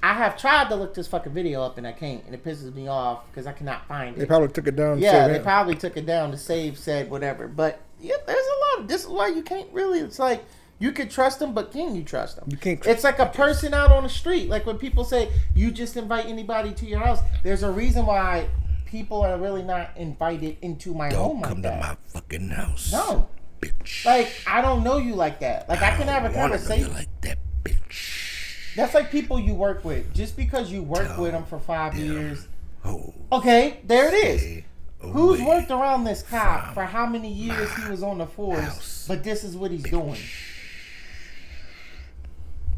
I have tried to look this fucking video up and I can't, and it pisses me off because I cannot find it. They probably took it down. They probably took it down to save said whatever. But yeah, there's a lot. This is why you can't really. It's like you could trust them, but can you trust them? You can't. It's like a person out on the street. Like when people say you just invite anybody to your house. There's a reason why people are really not invited into my home. Don't come to my fucking house. No, bitch. Like I don't know you like that. Like I can have a conversation. Know you like that, bitch. That's like people you work with. Just because you work with them for 5 years. Oh, okay, there it is. Who's worked around this cop for how many years he was on the force, but this is what he's doing?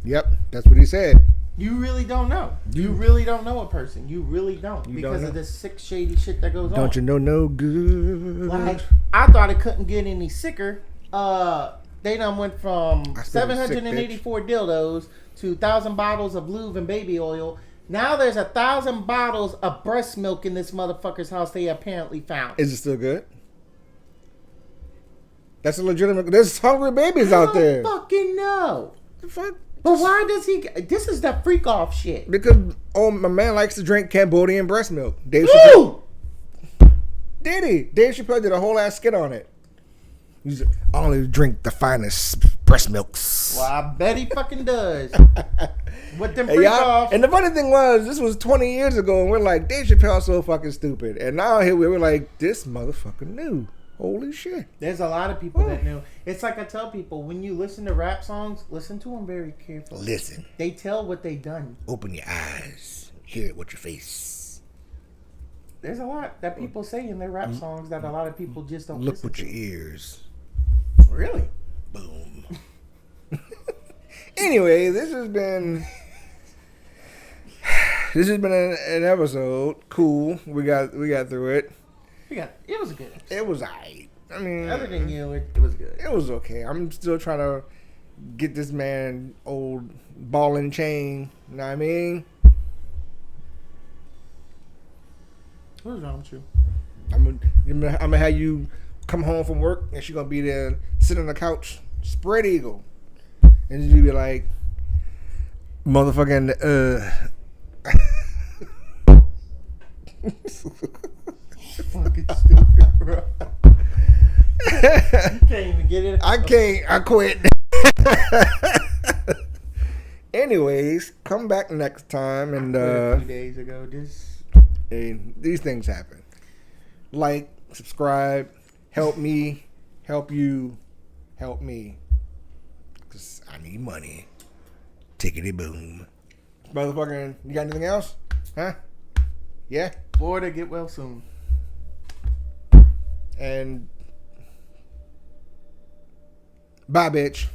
Yep, that's what he said. You really don't know. You really don't know a person. You really don't. Because of this sick, shady shit that goes on. Don't you know no good? Like, I thought it couldn't get any sicker. They done went from 784 dildos to 1,000 bottles of lube and baby oil. Now there's 1,000 bottles of breast milk in this motherfucker's house they apparently found. Is it still good? That's a legitimate. There's hungry babies out there. I don't fucking know. The fuck? But why does he? This is the freak off shit. Because my man likes to drink Cambodian breast milk. Dave Chappelle. Did he? Dave Chappelle did a whole ass skit on it. I only drink the finest breast milks. Well, I bet he fucking does. With them freak off. And the funny thing was, this was 20 years ago, and we're like, Dave Chappelle's so fucking stupid. And now here we're like, this motherfucker knew. Holy shit. There's a lot of people that knew. It's like I tell people, when you listen to rap songs, listen to them very carefully. Listen. They tell what they done. Open your eyes. Hear it with your face. There's a lot that people say in their rap songs that a lot of people just don't Look listen with to. your ears. Really? Boom. Anyway, this has been an episode. Cool. We got through it. It was a good episode. It was alright. I mean, other than you, it was good. It was okay. I'm still trying to get this man old ball and chain. You know what I mean? What's wrong with you? I'm gonna have you come home from work and she's gonna be there sitting on the couch, spread eagle, and you be like, motherfucking fucking stupid, bro. You can't even get it. I can't. I quit. Anyways, come back next time and A few days ago, hey, these things happen. Like, subscribe, help me, help you, help me. Cause I need money. Tickety boom. Motherfucking, you got anything else? Huh? Yeah? Florida, get well soon. And bye, bitch.